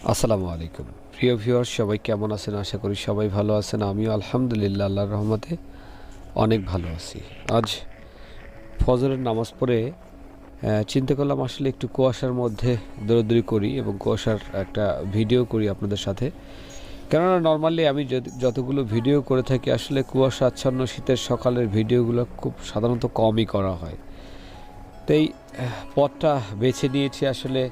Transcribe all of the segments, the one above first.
আসসালামু আলাইকুম প্রিয় ভিউয়ার্স, সবাই কেমন আছেন? আশা করি সবাই ভালো আছেন। আমিও আলহামদুলিল্লাহ আল্লাহর রহমতে অনেক ভালো আছি। আজ ফজরের নামাজ পড়ে চিন্তা করলাম আসলে একটু কুয়াশার মধ্যে দৌড়াদৌড়ি করি এবং কুয়াশার একটা ভিডিও করি আপনাদের সাথে। কেননা নর্মালি আমি যতগুলো ভিডিও করে থাকি আসলে কুয়াশা আচ্ছন্ন শীতের সকালের ভিডিওগুলো খুব সাধারণত কমই করা হয়। তো এই পথটা বেছে নিয়েছি আসলে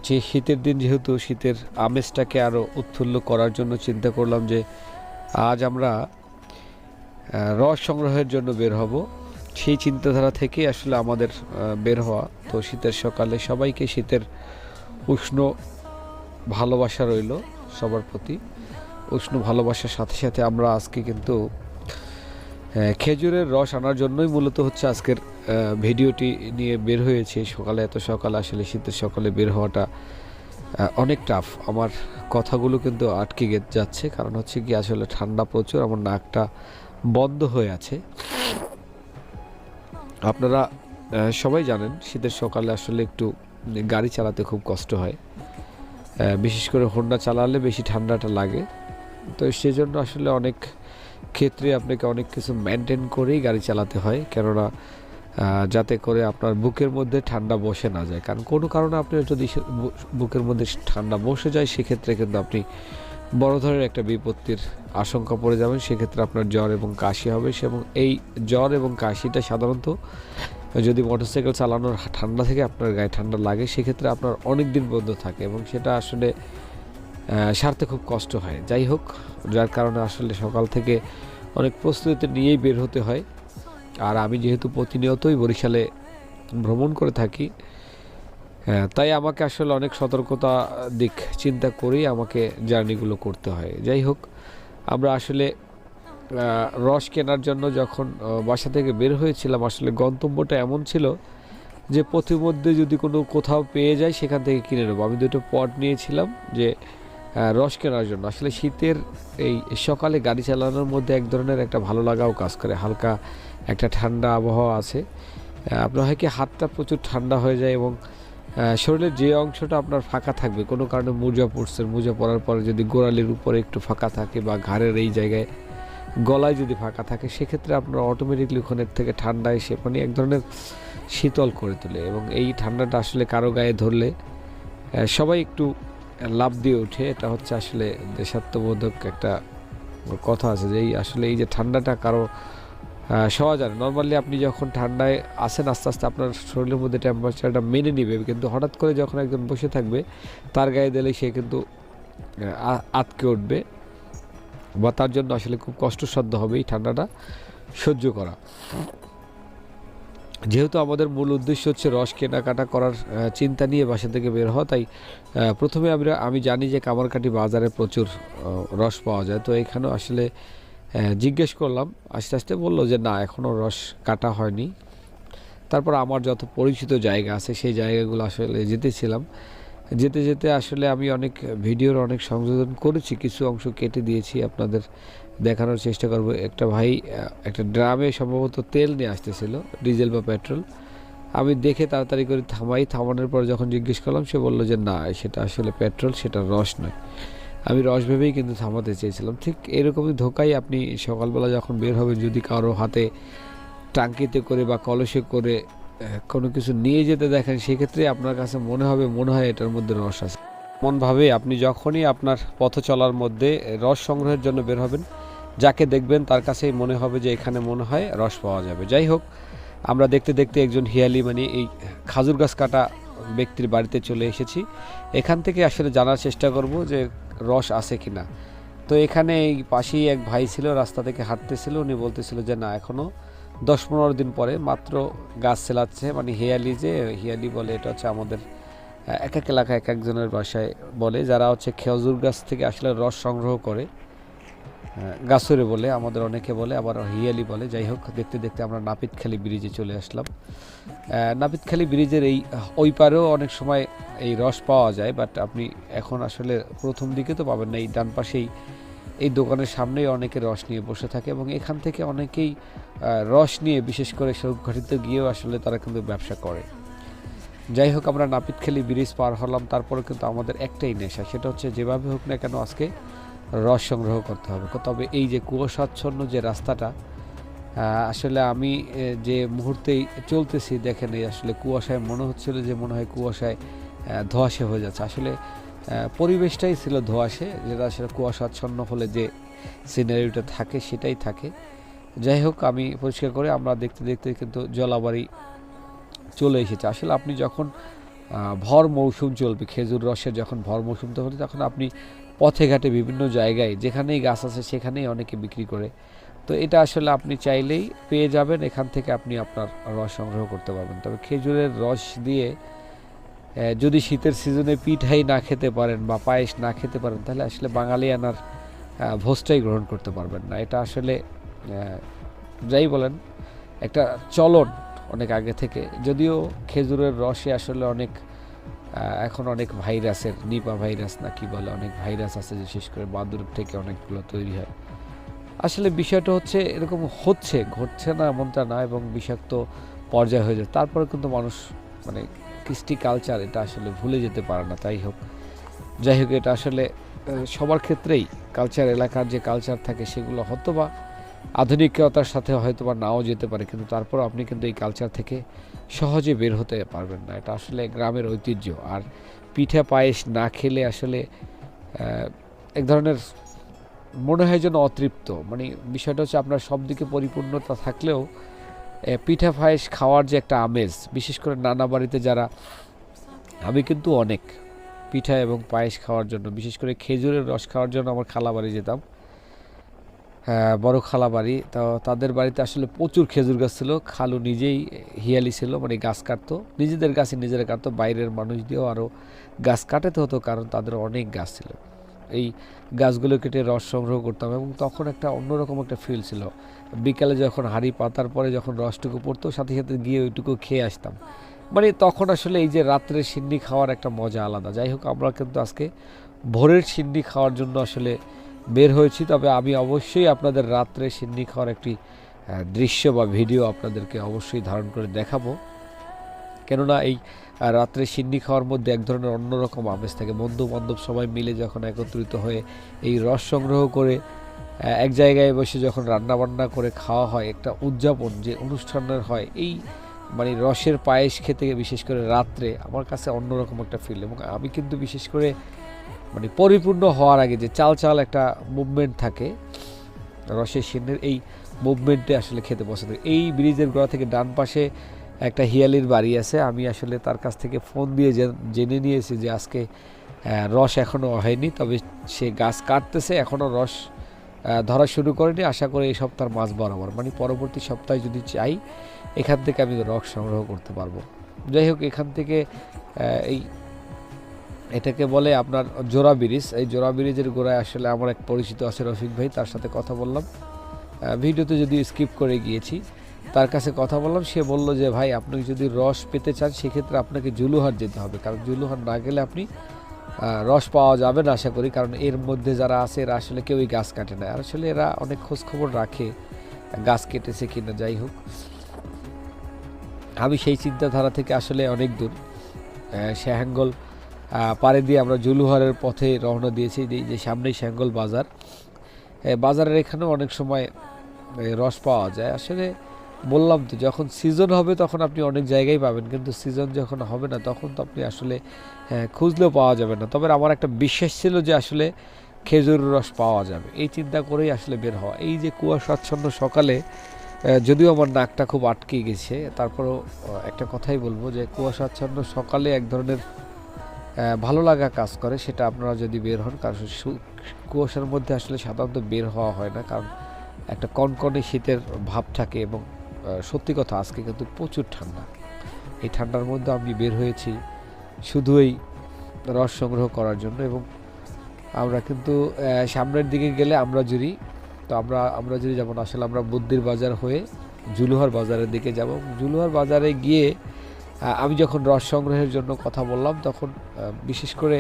যে শীতের দিন, যেহেতু শীতের আমেজটাকে আরও উৎফুল্ল করার জন্য চিন্তা করলাম যে আজ আমরা রস সংগ্রহের জন্য বের হব। সেই চিন্তাধারা থেকে আসলে আমাদের বের হওয়া। তো শীতের সকালে সবাইকে শীতের উষ্ণ ভালোবাসা রইল সবার প্রতি। উষ্ণ ভালোবাসার সাথে সাথে আমরা আজকে কিন্তু খেজুরের রস আনার জন্যই মূলত হচ্ছে আজকের ভিডিওটি নিয়ে বের হয়েছে। সকালে এত সকালে আসলে শীতের সকালে বের হওয়াটা অনেক টাফ। আমার কথাগুলো কিন্তু আটকে যাচ্ছে, কারণ হচ্ছে কি আসলে ঠান্ডা প্রচুর, আমার নাকটা বন্ধ হয়ে আছে। আপনারা সবাই জানেন শীতের সকালে আসলে একটু গাড়ি চালাতে খুব কষ্ট হয়, বিশেষ করে হোন্ডা চালালে বেশি ঠান্ডাটা লাগে। তো সেজন্য আসলে অনেক ক্ষেত্রে আপনাকে অনেক কিছু মেনটেন করেই গাড়ি চালাতে হয়, কেননা যাতে করে আপনার বুকের মধ্যে ঠান্ডা বসে না যায়। কারণ কোনো কারণে আপনার যদি বুকের মধ্যে ঠান্ডা বসে যায়, সেক্ষেত্রে কিন্তু আপনি বড় ধরনের একটা বিপত্তির আশঙ্কা পড়ে যাবেন। সেক্ষেত্রে আপনার জ্বর এবং কাশি হবে, এবং এই জ্বর এবং কাশিটা সাধারণত যদি মোটরসাইকেল চালানোর ঠান্ডা থেকে আপনার গায়ে ঠান্ডা লাগে, সেক্ষেত্রে আপনার অনেক দিন বন্ধ থাকে এবং সেটা আসলে সারতে খুব কষ্ট হয়। যাই হোক, যার কারণে আসলে সকাল থেকে অনেক প্রস্তুতি নিয়েই বের হতে হয়। আর আমি যেহেতু প্রতিনিয়তই বরিশালে ভ্রমণ করে থাকি, তাই আমাকে আসলে অনেক সতর্কতা দিক চিন্তা করেই আমাকে জার্নিগুলো করতে হয়। যাই হোক, আমরা আসলে রস কেনার জন্য যখন বাসা থেকে বের হয়েছিলাম, আসলে গন্তব্যটা এমন ছিল যে পথিমধ্যে যদি কোনো কোথাও পেয়ে যায় সেখান থেকে কিনে নেবো। আমি দুটো পট নিয়েছিলাম যে রস কেনার জন্য। আসলে শীতের এই সকালে গাড়ি চালানোর মধ্যে এক ধরনের একটা ভালো লাগাও কাজ করে, হালকা একটা ঠান্ডা আবহাওয়া আছে। আপনার হয় কি হাতটা প্রচুর ঠান্ডা হয়ে যায় এবং শরীরের যে অংশটা আপনার ফাঁকা থাকবে, কোনো কারণে মোজা পড়ছে, মোজা পরার পরে যদি গোড়ালির উপরে একটু ফাঁকা থাকে বা ঘাড়ের এই জায়গায় গলায় যদি ফাঁকা থাকে, সেক্ষেত্রে আপনার অটোমেটিকলি ওখানের থেকে ঠান্ডা এসে মানে এক ধরনের শীতল করে তোলে। এবং এই ঠান্ডাটা আসলে কারো গায়ে ধরলে সবাই একটু লাফ দিয়ে ওঠে। এটা হচ্ছে আসলে দেশাত্মবোধক একটা কথা আছে যে আসলে এই যে ঠান্ডাটা কারো সহজ জানে। নর্মালি আপনি যখন ঠান্ডায় আসেন, আস্তে আস্তে আপনার শরীরের মধ্যে টেম্পারেচারটা মেনে নিবে, কিন্তু হঠাৎ করে যখন একজন বসে থাকবে তার গায়ে দিলে সে কিন্তু আটকে উঠবে, বা তার জন্য আসলে খুব কষ্টসাধ্য হবে এই ঠান্ডাটা সহ্য করা। যেহেতু আমাদের মূল উদ্দেশ্য হচ্ছে রস কেনাকাটা করার চিন্তা নিয়ে বাসা থেকে বের হওয়া, তাই প্রথমে আমি জানি যে কামারকাটি বাজারে প্রচুর রস পাওয়া যায়। তো এখানেও আসলে জিজ্ঞেস করলাম, আস্তে আস্তে বললো যে না, এখনও রস কাটা হয়নি। তারপর আমার যত পরিচিত জায়গা আছে সেই জায়গাগুলো আসলে যেতেছিলাম। যেতে যেতে আসলে আমি অনেক ভিডিওর অনেক সংযোজন করেছি, কিছু অংশ কেটে দিয়েছি, আপনাদের দেখানোর চেষ্টা করব। একটা ভাই একটা ড্রামে সম্ভবত তেল নিয়ে আসতেছিল, ডিজেল বা পেট্রোল। আমি দেখে তাড়াতাড়ি করে থামানোর পর যখন জিজ্ঞেস করলাম, সে বললো যে না, সেটা আসলে পেট্রোল, সেটা রস নয়। আমি রস ভেবেই কিন্তু থামাতে চেয়েছিলাম। ঠিক এরকমই ধোকাই আপনি সকালবেলা যখন বের হবেন, যদি কারো হাতে টাঙ্কিতে করে বা কলসে করে কোনো কিছু নিয়ে যেতে দেখেন, সেক্ষেত্রে আপনার কাছে মনে হয় এটার মধ্যে রস আছে। এমনভাবে আপনি যখনই আপনার পথ চলার মধ্যে রস সংগ্রহের জন্য বের হবেন, যাকে দেখবেন তার কাছেই মনে হবে যে এখানে মনে হয় রস পাওয়া যাবে। যাই হোক, আমরা দেখতে দেখতে একজন হিয়ালি মানে এই খাজুর গাছ কাটা ব্যক্তির বাড়িতে চলে এসেছি। এখান থেকে আসলে জানার চেষ্টা করব যে রস আছে কিনা। তো এখানে এই পাশেই এক ভাই ছিল, রাস্তা থেকে হাঁটতেছিল, উনি বলতেছিল যে না, এখনও 10-15 দিন পরে মাত্র গাছ ছেলাচ্ছে। মানে হিয়ালি বলে, এটা হচ্ছে আমাদের এক এক এলাকায় এক একজনের বাসায় বলে, যারা হচ্ছে খেজুর গাছ থেকে আসলে রস সংগ্রহ করে। গাছরে বলে আমাদের অনেকে বলে, আবার হিয়ালি বলে। যাই হোক, দেখতে দেখতে আমরা নাপিতখালী ব্রিজে চলে আসলাম। নাপিতখালী ব্রিজের ওই পারেও অনেক সময় এই রস পাওয়া যায়, বাট আপনি এখন আসলে প্রথম দিকে তো পাবেন না। এই ডান পাশেই এই দোকানের সামনেই অনেকে রস নিয়ে বসে থাকে, এবং এখান থেকে অনেকেই রস নিয়ে বিশেষ করে সড়কঘাটিতে গিয়েও আসলে তারা কিন্তু ব্যবসা করে। যাই হোক, আমরা নাপিতখালী ব্রিজ পার হলাম, তারপরে কিন্তু আমাদের একটাই নেশা, সেটা হচ্ছে যেভাবে হোক না কেন আজকে রস সংগ্রহ করতে হবে। তবে এই যে কুয়াশাচ্ছন্ন যে রাস্তাটা, আসলে আমি যে মুহূর্তেই চলতেছি দেখেন, এই আসলে কুয়াশায় মনে হচ্ছিল যে মনে হয় কুয়াশায় ধোঁয়াশে হয়ে যাচ্ছে। আসলে পরিবেশটাই ছিল ধোঁয়াশে, যেটা আসলে কুয়াশাচ্ছন্ন হলে যে সিনারিটা থাকে সেটাই থাকে। যাই হোক, আমি পরিষ্কার করে আমরা দেখতে দেখতে কিন্তু জলাবাড়ি চলে এসেছে। আসলে আপনি যখন ভর মৌসুম চলবে, খেজুর রসের যখন ভর মৌসুম তখন তখন আপনি পথে ঘাটে বিভিন্ন জায়গায় যেখানেই গাছ আছে সেখানেই অনেকে বিক্রি করে। তো এটা আসলে আপনি চাইলেই পেয়ে যাবেন, এখান থেকে আপনি আপনার রস সংগ্রহ করতে পারবেন। তবে খেজুরের রস দিয়ে যদি শীতের সিজনে পিঠাই না খেতে পারেন বা পায়েস না খেতে পারেন, তাহলে আসলে বাঙালিয়ানার ভোজটাই গ্রহণ করতে পারবেন না। এটা আসলে যাই বলেন, একটা চলন অনেক আগে থেকে। যদিও খেজুরের রসে আসলে অনেক এখন অনেক ভাইরাসের, নিপা ভাইরাস না কি বলে, অনেক ভাইরাস আছে, বিশেষ করে বাদুর থেকে অনেকগুলো তৈরি হয়। আসলে বিষয়টা হচ্ছে এরকম হচ্ছে, ঘটছে না এমনটা না, এবং বিষাক্ত পর্যায়ে হয়ে যায়। তারপরে কিন্তু মানুষ মানে কৃষ্টি কালচার এটা আসলে ভুলে যেতে পারে না। তাই হোক, যাই হোক, এটা আসলে সবার ক্ষেত্রেই কালচার, এলাকার যে কালচার থাকে সেগুলো হয়তো বা আধুনিকতার সাথে হয়তো বা নাও যেতে পারে, কিন্তু তারপর আপনি কিন্তু এই কালচার থেকে সহজে বের হতে পারবেন না। এটা আসলে গ্রামের ঐতিহ্য। আর পিঠা পায়েস না খেলে আসলে এক ধরনের মনে হয় যেন অতৃপ্ত। মানে বিষয়টা হচ্ছে আপনার সব দিকে পরিপূর্ণতা থাকলেও পিঠা পায়েস খাওয়ার যে একটা আমেজ, বিশেষ করে নানা বাড়িতে যারা, আমি কিন্তু অনেক পিঠা এবং পায়েস খাওয়ার জন্য, বিশেষ করে খেজুরের রস খাওয়ার জন্য আমার খালা বাড়ি যেতাম, বড় খালা বাড়ি। তো তাদের বাড়িতে আসলে প্রচুর খেজুর গাছ ছিল। খালু নিজেই হিয়ালি ছিল, মানে গাছ কাটতো, নিজেদের গাছে নিজেরা কাটতো, বাইরের মানুষ দিয়েও আরও গাছ কাটাতে হতো, কারণ তাদের অনেক গাছ ছিল। এই গাছগুলো কেটে রস সংগ্রহ করতাম, এবং তখন একটা অন্যরকম একটা ফিল ছিল। বিকালে যখন হাঁড়ি পাতার পরে যখন রসটুকু পড়তো, সাথে সাথে গিয়ে ওইটুকু খেয়ে আসতাম। মানে তখন আসলে এই যে রাত্রে সিন্নি খাওয়ার একটা মজা আলাদা। যাই হোক, আমরা কিন্তু আজকে ভোরের সিন্নি খাওয়ার জন্য আসলে বের হয়েছি। তবে আমি অবশ্যই আপনাদের রাত্রে সিন্নি খাওয়ার একটি দৃশ্য বা ভিডিও আপনাদেরকে অবশ্যই ধারণ করে দেখাবো। কেননা এই রাত্রে সিন্নি খাওয়ার মধ্যে এক ধরনের অন্যরকম আমেজ থাকে। বন্ধু বান্ধব সবাই মিলে যখন একত্রিত হয়ে এই রস সংগ্রহ করে এক জায়গায় বসে যখন রান্নাবান্না করে খাওয়া হয়, একটা উদযাপন যে অনুষ্ঠানের হয়, এই মানে রসের পায়েস খেতে বিশেষ করে রাত্রে আমার কাছে অন্যরকম একটা ফিল। এবং আমি কিন্তু বিশেষ করে মানে পরিপূর্ণ হওয়ার আগে যে চাল চাল একটা মুভমেন্ট থাকে রসের সিন্নির, এই মুভমেন্টে আসলে খেতে পছন্দ করি। এই ব্রিজের গোড়া থেকে ডান পাশে একটা হিয়ালির বাড়ি আছে। আমি আসলে তার কাছ থেকে ফোন দিয়ে জেনে নিয়েছি যে আজকে রস এখনও হয়নি, তবে সে গাছ কাটতেছে, এখনও রস ধরা শুরু করেনি। আশা করি এই সপ্তাহের মাঝ বরাবর, মানে পরবর্তী সপ্তাহে যদি চাই, এখান থেকে আমি রস সংগ্রহ করতে পারবো। যাই হোক, এখান থেকে এই এটাকে বলে আপনার জোড়া ব্রিজ। এই জোড়া ব্রিজের গোড়ায় আসলে আমার এক পরিচিত আছে, রফিক ভাই, তার সাথে কথা বললাম। ভিডিওতে যদি স্কিপ করে গিয়েছি, তার কাছে কথা বললাম। সে বলল যে ভাই, আপনি যদি রস পেতে চান সেক্ষেত্রে আপনাকে জুলুহাট যেতে হবে, কারণ জুলুহাট না গেলে আপনি রস পাওয়া যাবে না আশা করি। কারণ এর মধ্যে যারা আছে এরা আসলে কেউই গাছ কাটে না, আর আসলে এরা অনেক খোঁজখবর রাখে গাছ কেটেছে কিনা। যাই হোক, আমি সেই চিন্তাধারা থেকে আসলে অনেক দূর শ্যাহাঙ্গল পাড়ে দিয়ে আমরা জুলুহারের পথে রওনা দিয়েছি। যে সামনেই শ্যাঙ্গল বাজার, বাজারের এখানেও অনেক সময় রস পাওয়া যায়। আসলে বললাম তো, যখন সিজন হবে তখন আপনি অনেক জায়গায় পাবেন, কিন্তু সিজন যখন হবে না তখন তো আপনি আসলে খুঁজলেও পাওয়া যাবে না। তবে আমার একটা বিশ্বাস ছিল যে আসলে খেজুর রস পাওয়া যাবে, এই চিন্তা করেই আসলে বের হওয়া। এই যে কুয়াশাচ্ছন্ন সকালে, যদিও আমার নাকটা খুব আটকে গেছে, তারপরেও একটা কথাই বলবো যে কুয়াশাচ্ছন্ন সকালে এক ধরনের ভালো লাগা কাজ করে, সেটা আপনারা যদি বের হন। কারণ কুয়াশার মধ্যে আসলে সাধারণত বের হওয়া হয় না, কারণ একটা কনকনে শীতের ভাব থাকে। এবং সত্যি কথা, আজকে কিন্তু প্রচুর ঠান্ডা। এই ঠান্ডার মধ্যে আমি বের হয়েছি শুধু এই রস সংগ্রহ করার জন্য। এবং আমরা কিন্তু সামনের দিকে গেলে আমরা জুড়ি, তো আমরা যদি যেমন আসলে আমরা বুদ্ধির বাজার হয়ে জুলুহার বাজারের দিকে যাব। জুলুহার বাজারে গিয়ে আমি যখন রস সংগ্রহের জন্য কথা বললাম, তখন বিশেষ করে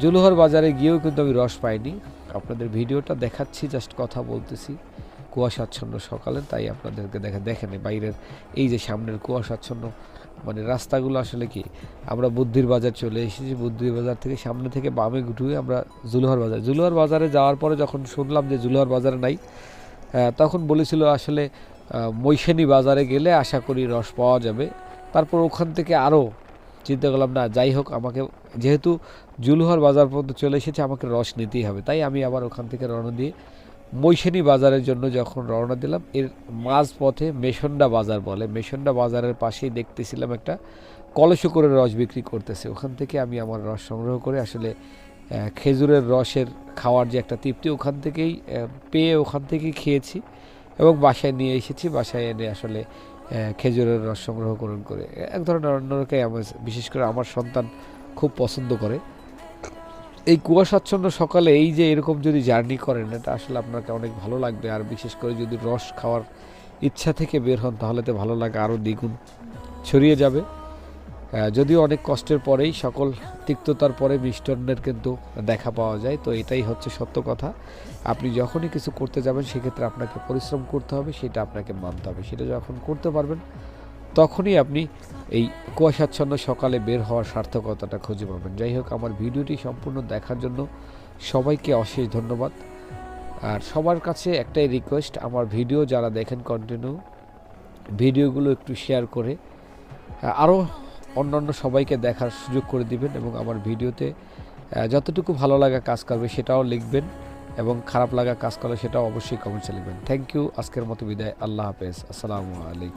জুলুহার বাজারে গিয়েও কিন্তু আমি রস পাইনি। আপনাদের ভিডিওটা দেখাচ্ছি, জাস্ট কথা বলতেছি কুয়াশাচ্ছন্ন সকালে, তাই আপনাদেরকে দেখেন বাইরের এই যে সামনের কুয়াশাচ্ছন্ন মানে রাস্তাগুলো আসলে কি, আমরা বুদ্ধির বাজার চলে এসেছি, বুদ্ধির বাজার থেকে সামনে থেকে বামে ঢুকে আমরা জুলুহার বাজারে যাওয়ার পরে যখন শুনলাম যে জুলুহার বাজারে নাই, তখন বলেছিল আসলে মৈশানী বাজারে গেলে আশা করি রস পাওয়া যাবে। তারপর ওখান থেকে আরও চিন্তা করলাম না, যাই হোক আমাকে যেহেতু জুলুহার বাজার পর্যন্ত চলে এসেছে আমাকে রস নিতেই হবে, তাই আমি আবার ওখান থেকে রওনা দিয়ে মৈশানী বাজারের জন্য যখন রওনা দিলাম, এর মাঝ পথে মেশন্ডা বাজার বলে, মেশন্ডা বাজারের পাশেই দেখতেছিলাম একটা কলসে করে রস বিক্রি করতেছে। ওখান থেকে আমি আমার রস সংগ্রহ করে আসলে খেজুরের রসের খাওয়ার যে একটা তৃপ্তি ওখান থেকেই পেয়ে ওখান থেকেই খেয়েছি এবং বাসায় নিয়ে এসেছি। বাসায় এনে আসলে খেজুরের রস সংগ্রহ করে এক ধরনের অন্যরকম আমার, বিশেষ করে আমার সন্তান খুব পছন্দ করে। এই কুয়াশাচ্ছন্ন সকালে এই যে এরকম যদি জার্নি করেন, এটা আসলে আপনাকে অনেক ভালো লাগবে। আর বিশেষ করে যদি রস খাওয়ার ইচ্ছা থেকে বের হন তাহলে তো ভালো লাগা আরও দ্বিগুণ ছড়িয়ে যাবে। যদিও অনেক কষ্টের পরেই, সকল তিক্ততার পরে মিষ্টান্নের কিন্তু দেখা পাওয়া যায়। তো এটাই হচ্ছে সত্য কথা। আপনি যখনই কিছু করতে যাবেন সেক্ষেত্রে আপনাকে পরিশ্রম করতে হবে, সেটা আপনাকে মানতে হবে। সেটা যখন করতে পারবেন তখনই আপনি এই কুয়াশাচ্ছন্ন সকালে বের হওয়ার সার্থকতাটা খুঁজে পাবেন। যাই হোক, আমার ভিডিওটি সম্পূর্ণ দেখার জন্য সবাইকে অশেষ ধন্যবাদ। আর সবার কাছে একটাই রিকোয়েস্ট, আমার ভিডিও যারা দেখেন কন্টিনিউ, ভিডিওগুলো একটু শেয়ার করে আরও অন্যান্য সবাইকে দেখার সুযোগ করে দিবেন এবং আমার ভিডিওতে যতটুকু ভালো লাগা কাজ করবে সেটাও লিখবেন এবং খারাপ লাগা কাজ করলে সেটাও অবশ্যই কমেন্টসে লিখবেন। Thank you. আজকের মতো বিদায়। আল্লাহ হাফেজ। আসসালামু আলাইকুম।